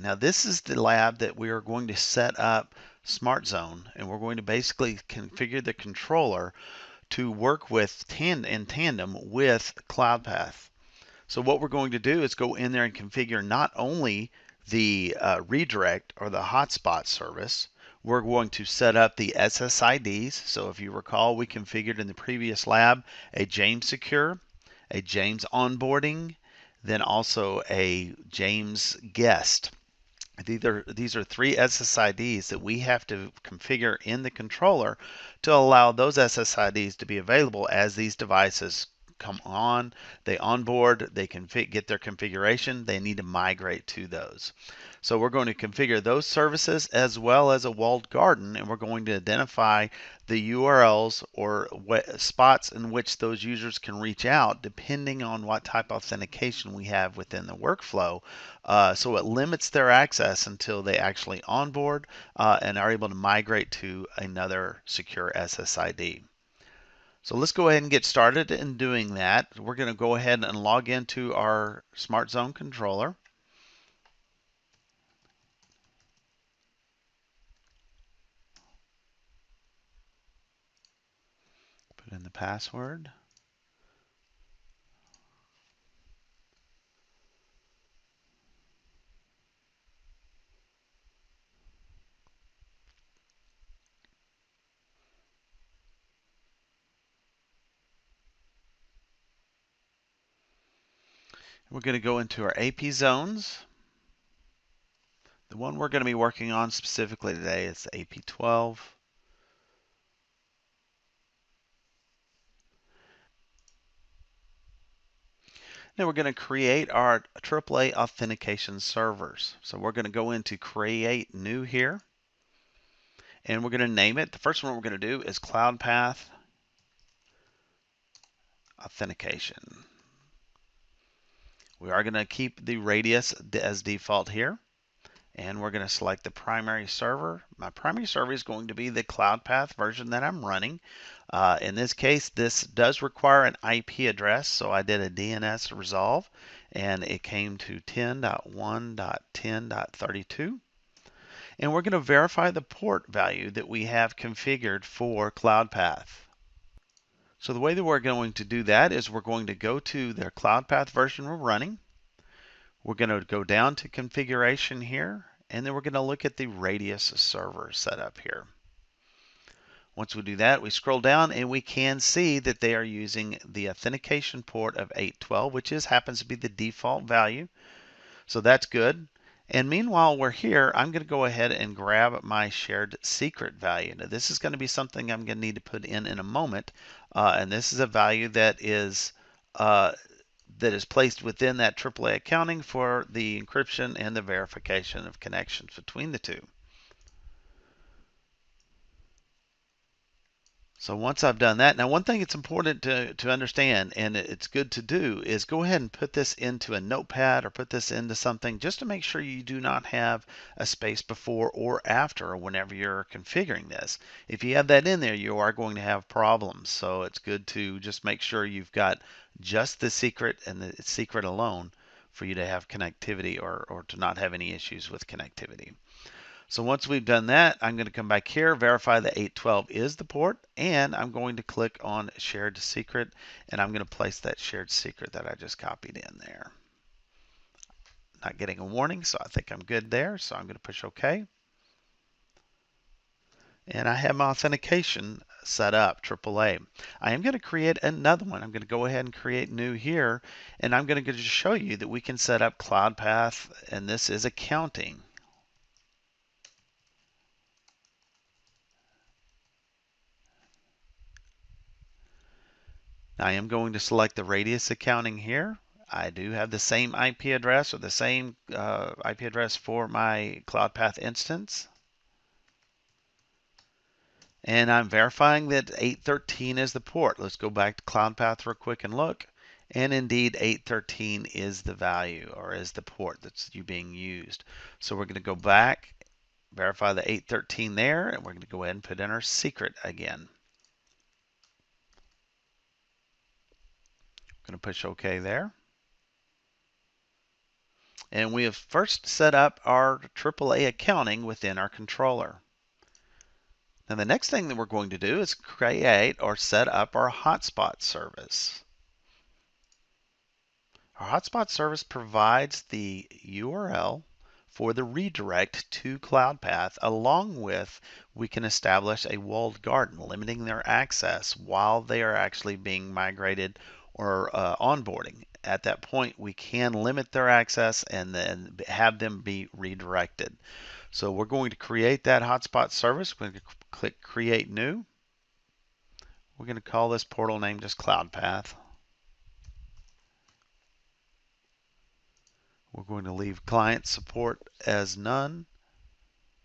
Now this is the lab that we are going to set up SmartZone, and we're going to basically configure the controller to work with in tandem with Cloudpath. So what we're going to do is go in there and configure not only the redirect or the hotspot service, we're going to set up the SSIDs. So if you recall, we configured in the previous lab a James Secure, a James Onboarding, then also a James Guest. These are three SSIDs that we have to configure in the controller to allow those SSIDs to be available as these devices come on, they onboard, they can get their configuration, they need to migrate to those. So we're going to configure those services as well as a walled garden, and we're going to identify the URLs or spots in which those users can reach out depending on what type of authentication we have within the workflow. So it limits their access until they actually onboard and are able to migrate to another secure SSID. So let's go ahead and get started in doing that. We're going to go ahead and log into our SmartZone controller. Put in the password. We're going to go into our AP zones. The one we're going to be working on specifically today is AP12. Now we're going to create our AAA authentication servers. So we're going to go into create new here, and we're going to name it. The first one we're going to do is Cloudpath Authentication. We are going to keep the radius as default here, and we're going to select the primary server. My primary server is going to be the Cloudpath version that I'm running. In this case, this does require an IP address, so I did a DNS resolve, and it came to 10.1.10.32. And we're going to verify the port value that we have configured for Cloudpath. So the way that we're going to do that is we're going to go to the Cloudpath version we're running. We're going to go down to configuration here, and then we're going to look at the radius server setup here. Once we do that, we scroll down and we can see that they are using the authentication port of 812, which happens to be the default value. So that's good. And meanwhile, we're here, I'm going to go ahead and grab my shared secret value. Now, this is going to be something I'm going to need to put in a moment. And this is a value that is placed within that AAA accounting for the encryption and the verification of connections between the two. So once I've done that, now one thing it's important to understand, and it's good to do, is go ahead and put this into a notepad or put this into something just to make sure you do not have a space before or after whenever you're configuring this. If you have that in there, you are going to have problems. So it's good to just make sure you've got just the secret and the secret alone for you to have connectivity or to not have any issues with connectivity. So once we've done that, I'm going to come back here, verify that 812 is the port, and I'm going to click on shared secret, and I'm going to place that shared secret that I just copied in there. Not getting a warning, so I think I'm good there. So I'm going to push OK. And I have my authentication set up, AAA. I am going to create another one. I'm going to go ahead and create new here, and I'm going to just show you that we can set up Cloudpath, and this is accounting. I am going to select the radius accounting here. I do have the same IP address or the same IP address for my Cloudpath instance. And I'm verifying that 813 is the port. Let's go back to Cloudpath real quick and look. And indeed, 813 is the value or is the port that's being used. So we're going to go back, verify the 813 there, and we're going to go ahead and put in our secret again. Going to push OK there. And we have first set up our AAA accounting within our controller. Now the next thing that we're going to do is create or set up our Hotspot service. Our Hotspot service provides the URL for the redirect to Cloudpath, along with we can establish a walled garden limiting their access while they are actually being migrated or onboarding. At that point, we can limit their access and then have them be redirected. So we're going to create that hotspot service. We're going to click Create New. We're going to call this portal name just Cloudpath. We're going to leave client support as none.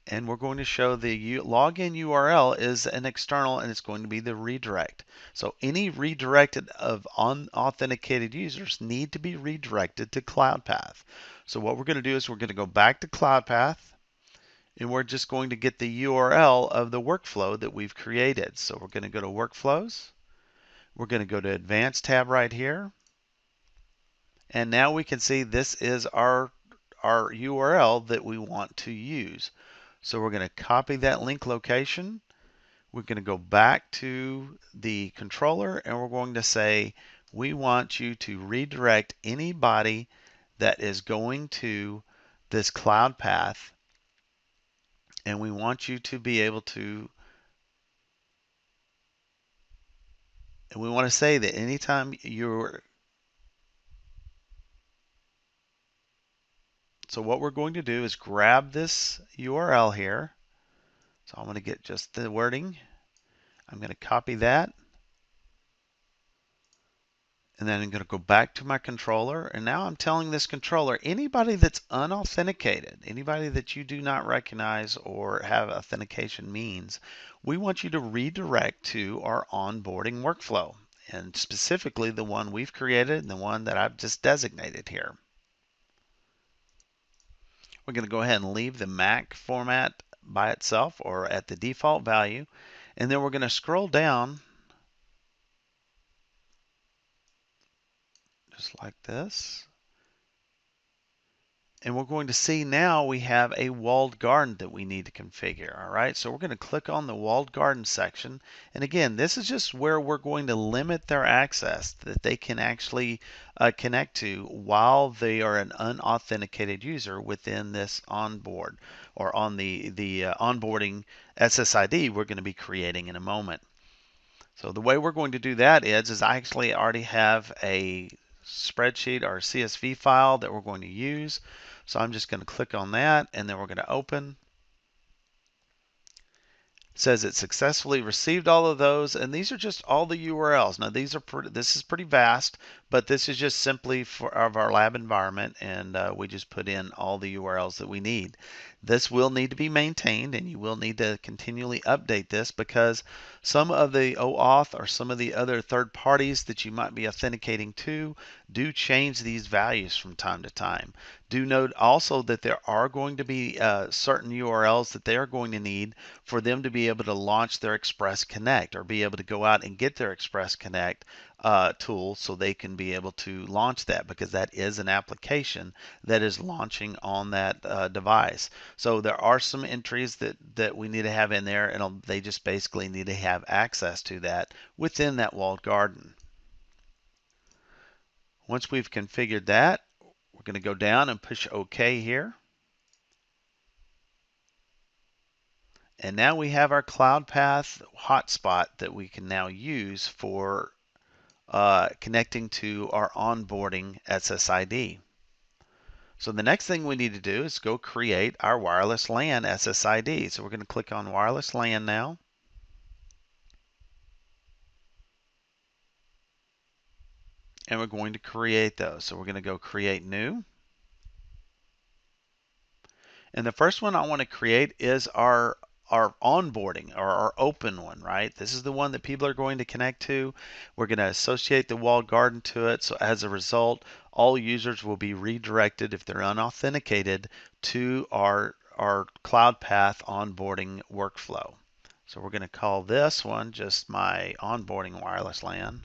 And we're going to show the login URL is an external and it's going to be the redirect. So any redirected of unauthenticated users need to be redirected to Cloudpath. So what we're going to do is we're going to go back to Cloudpath and we're just going to get the URL of the workflow that we've created. So we're going to go to Workflows. We're going to go to Advanced tab right here. And now we can see this is our URL that we want to use. So we're going to copy that link location. We're going to go back to the controller and we're going to say we want you to redirect anybody that is going to this Cloudpath, and we want you to be able to, and we want to say that anytime so what we're going to do is grab this URL here. So I'm going to get just the wording. I'm going to copy that. And then I'm going to go back to my controller. And now I'm telling this controller, anybody that's unauthenticated, anybody that you do not recognize or have authentication means, we want you to redirect to our onboarding workflow. And specifically the one we've created and the one that I've just designated here. We're going to go ahead and leave the MAC format by itself or at the default value. And then we're going to scroll down just like this. And we're going to see now we have a walled garden that we need to configure. All right, so we're going to click on the walled garden section. And again, this is just where we're going to limit their access that they can actually connect to while they are an unauthenticated user within this onboard or on the onboarding SSID we're going to be creating in a moment. So the way we're going to do that is I actually already have a spreadsheet or CSV file that we're going to use. So I'm just going to click on that and then we're going to open. It says it successfully received all of those, and these are just all the URLs. Now these are this is pretty vast, but this is just simply for our lab environment, and we just put in all the URLs that we need. This will need to be maintained, and you will need to continually update this because some of the OAuth or some of the other third parties that you might be authenticating to do change these values from time to time. Do note also that there are going to be certain URLs that they are going to need for them to be able to launch their Express Connect or be able to go out and get their Express Connect tool so they can be able to launch that, because that is an application that is launching on that device. So there are some entries that we need to have in there, and they just basically need to have access to that within that walled garden. Once we've configured that, we're going to go down and push OK here. And now we have our Cloudpath hotspot that we can now use for connecting to our onboarding SSID. So the next thing we need to do is go create our wireless LAN SSID. So we're going to click on wireless LAN now. And we're going to create those. So we're going to go create new. And the first one I want to create is our onboarding or our open one, right? This is the one that people are going to connect to. We're going to associate the walled garden to it. So as a result, all users will be redirected if they're unauthenticated to our Cloudpath onboarding workflow. So we're going to call this one just my onboarding wireless LAN.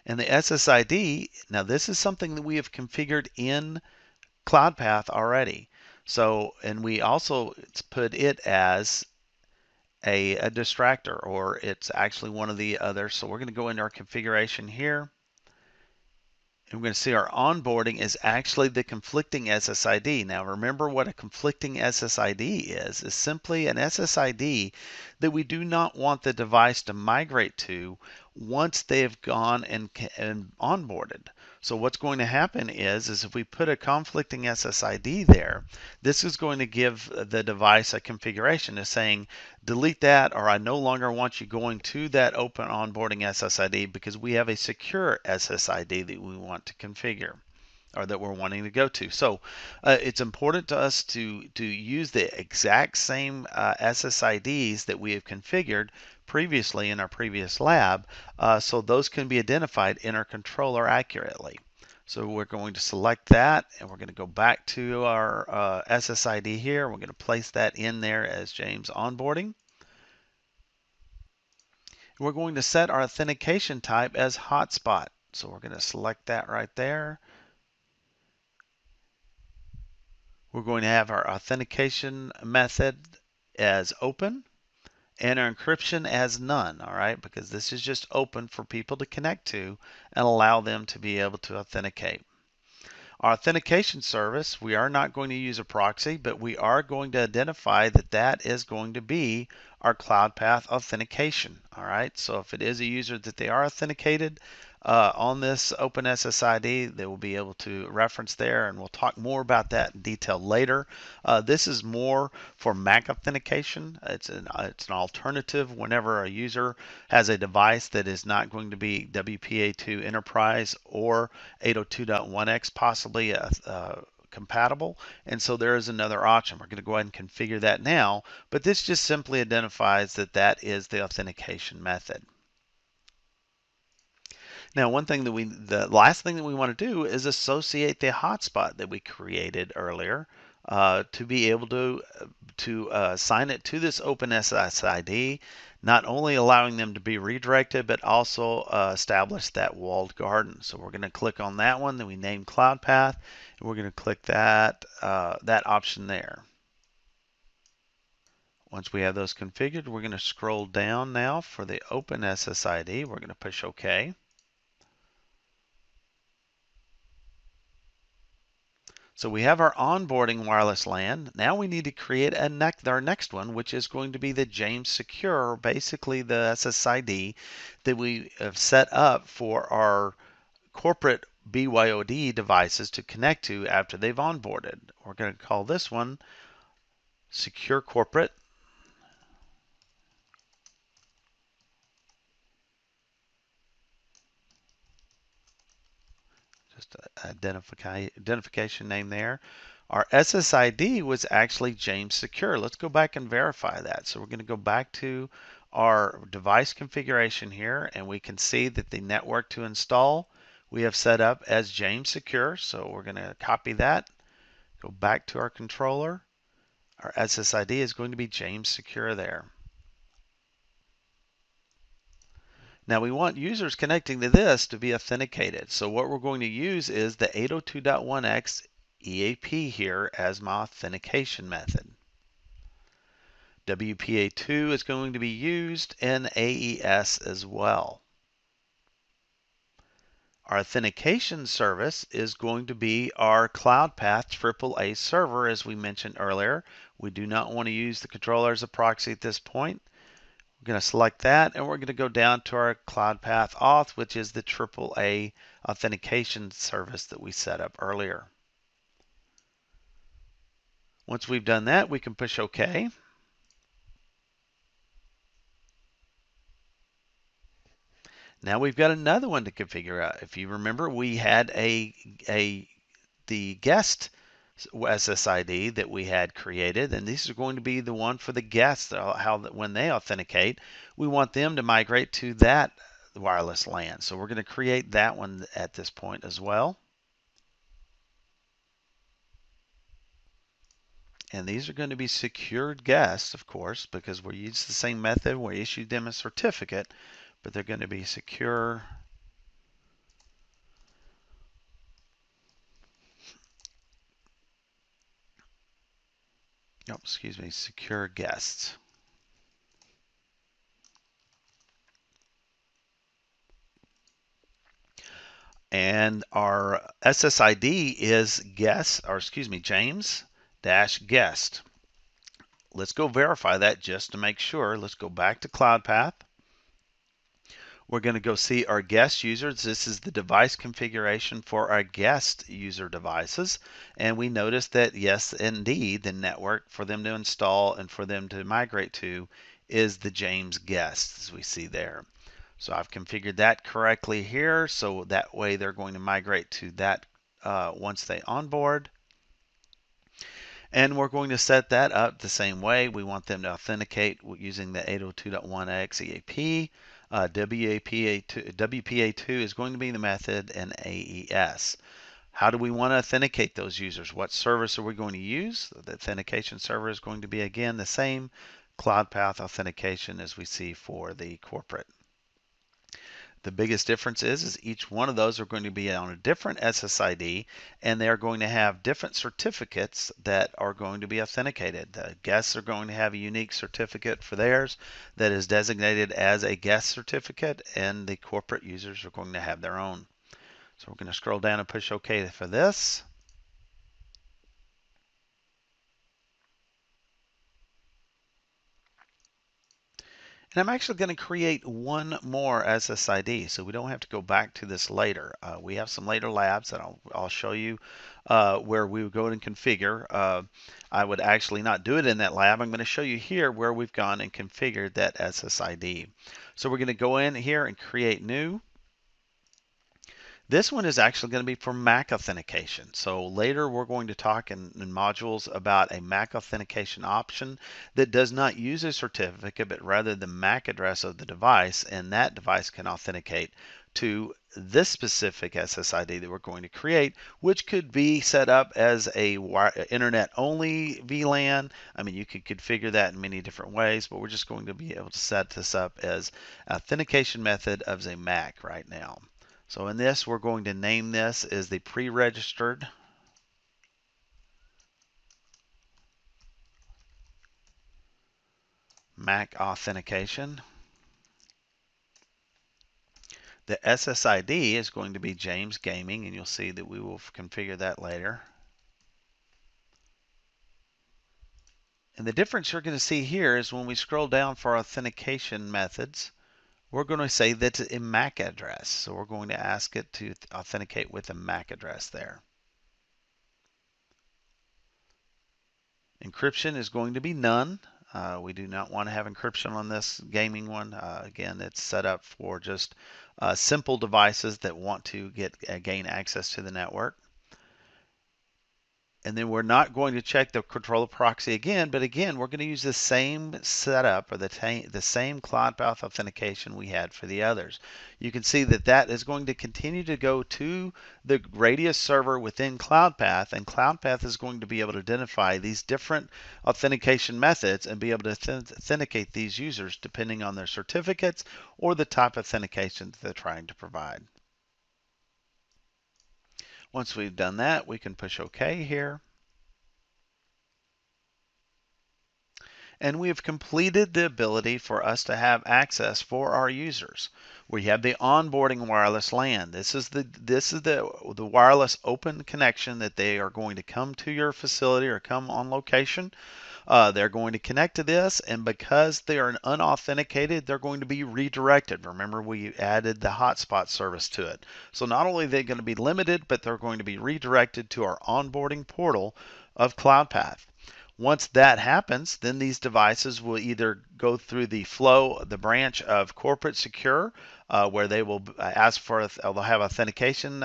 And the SSID, now this is something that we have configured in Cloudpath already. So, and we also put it as a distractor, or it's actually one of the others. So we're going to go into our configuration here. And we're going to see our onboarding is actually the conflicting SSID. Now remember what a conflicting SSID is simply an SSID that we do not want the device to migrate to once they've gone and onboarded. So what's going to happen is if we put a conflicting SSID there, this is going to give the device a configuration is saying, delete that, or I no longer want you going to that open onboarding SSID because we have a secure SSID that we want to configure, or that we're wanting to go to. So it's important to us to use the exact same SSIDs that we have configured previously in our previous lab, so those can be identified in our controller accurately. So we're going to select that, and we're going to go back to our SSID here. We're going to place that in there as James onboarding. We're going to set our authentication type as hotspot. So we're going to select that right there. We're going to have our authentication method as open and our encryption as none, all right, because this is just open for people to connect to and allow them to be able to authenticate. Our authentication service, we are not going to use a proxy, but we are going to identify that that is going to be our Cloudpath authentication. All right, so if it is a user that they are authenticated on this OpenSSID, they will be able to reference there, and we'll talk more about that in detail later. This is more for Mac authentication. It's an alternative whenever a user has a device that is not going to be WPA2 Enterprise or 802.1x possibly compatible, and so there is another option. We're going to go ahead and configure that now, but this just simply identifies that that is the authentication method. Now, the last thing that we want to do is associate the hotspot that we created earlier to be able to assign it to this OpenSSID, not only allowing them to be redirected, but also establish that walled garden. So we're going to click on that one that we named Cloudpath, and we're going to click that option there. Once we have those configured, we're going to scroll down now for the OpenSSID. We're going to push OK. So we have our onboarding wireless LAN. Now we need to create our next one, which is going to be the James Secure, basically the SSID that we have set up for our corporate BYOD devices to connect to after they've onboarded. We're going to call this one Secure Corporate. Just identification name there. Our SSID was actually James Secure. Let's go back and verify that. So we're going to go back to our device configuration here, and we can see that the network to install we have set up as James Secure. So we're going to copy that, go back to our controller. Our SSID is going to be James Secure there. Now we want users connecting to this to be authenticated. So what we're going to use is the 802.1x EAP here as my authentication method. WPA2 is going to be used in AES as well. Our authentication service is going to be our Cloudpath AAA server, as we mentioned earlier. We do not want to use the controller as a proxy at this point. We're going to select that, and we're going to go down to our Cloudpath Auth, which is the AAA authentication service that we set up earlier. Once we've done that, we can push OK. Now we've got another one to configure out. If you remember, we had the guest SSID that we had created, and this is going to be the one for the guests, when they authenticate, we want them to migrate to that wireless LAN. So we're going to create that one at this point as well. And these are going to be secured guests, of course, because we use the same method. We issued them a certificate, but they're going to be secure oh, excuse me, secure guests. And our SSID is James dash guest. Let's go verify that just to make sure. Let's go back to Cloudpath. We're going to go see our guest users. This is the device configuration for our guest user devices. And we notice that, yes, indeed, the network for them to install and for them to migrate to is the James guest, as we see there. So I've configured that correctly here. So that way they're going to migrate to that once they onboard. And we're going to set that up the same way. We want them to authenticate using the 802.1x EAP. WPA2 is going to be the method, and AES. How do we want to authenticate those users? What service are we going to use? The authentication server is going to be, again, the same Cloudpath authentication as we see for the corporate. The biggest difference is each one of those are going to be on a different SSID, and they are going to have different certificates that are going to be authenticated. The guests are going to have a unique certificate for theirs that is designated as a guest certificate, and the corporate users are going to have their own. So we're going to scroll down and push OK for this. And I'm actually going to create one more SSID so we don't have to go back to this later. We have some later labs that I'll show you where we would go and configure. I would actually not do it in that lab. I'm going to show you here where we've gone and configured that SSID. So we're going to go in here and create new. This one is actually going to be for Mac authentication. So later we're going to talk in modules about a Mac authentication option that does not use a certificate, but rather the MAC address of the device, and that device can authenticate to this specific SSID that we're going to create, which could be set up as a internet-only VLAN. I mean, you could configure that in many different ways, but we're just going to be able to set this up as authentication method of a Mac right now. So in this, we're going to name this as the pre-registered Mac authentication. The SSID is going to be James Gaming, and you'll see that we will configure that later. And the difference you're going to see here is when we scroll down for authentication methods, we're going to say that's a MAC address. So we're going to ask it to authenticate with a MAC address there. Encryption is going to be none. We do not want to have encryption on this gaming one. Again, it's set up for just simple devices that want to gain access to the network. And then we're not going to check the controller proxy again, but again, we're going to use the same setup or the same Cloudpath authentication we had for the others. You can see that that is going to continue to go to the Radius server within Cloudpath, and Cloudpath is going to be able to identify these different authentication methods and be able to authenticate these users depending on their certificates or the type of authentication that they're trying to provide. Once we've done that, we can push OK here. And we have completed the ability for us to have access for our users. We have the onboarding wireless LAN. This is the wireless open connection that they are going to come to your facility or come on location. They're going to connect to this, and because they are unauthenticated, they're going to be redirected. Remember, we added the Hotspot service to it. So not only are they going to be limited, but they're going to be redirected to our onboarding portal of Cloudpath. Once that happens, then these devices will either go through the flow, the branch of corporate secure, where they will ask for, they'll have authentication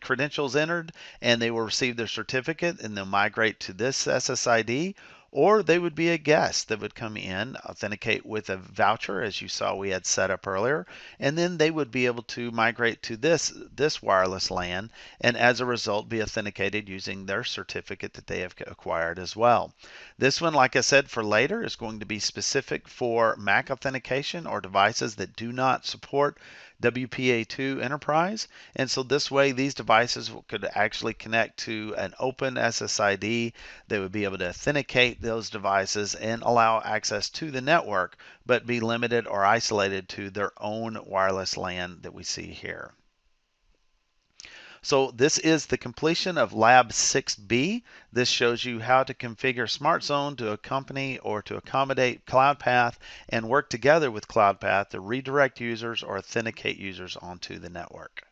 credentials entered, and they will receive their certificate, and they'll migrate to this SSID. Or they would be a guest that would come in, authenticate with a voucher, as you saw we had set up earlier, and then they would be able to migrate to this wireless LAN, and as a result be authenticated using their certificate that they have acquired as well. This one, like I said, for later is going to be specific for Mac authentication or devices that do not support WPA2 Enterprise. And so this way, these devices could actually connect to an open SSID. They would be able to authenticate those devices and allow access to the network, but be limited or isolated to their own wireless LAN that we see here. So this is the completion of Lab 6B. This shows you how to configure SmartZone to accompany or to accommodate Cloudpath and work together with Cloudpath to redirect users or authenticate users onto the network.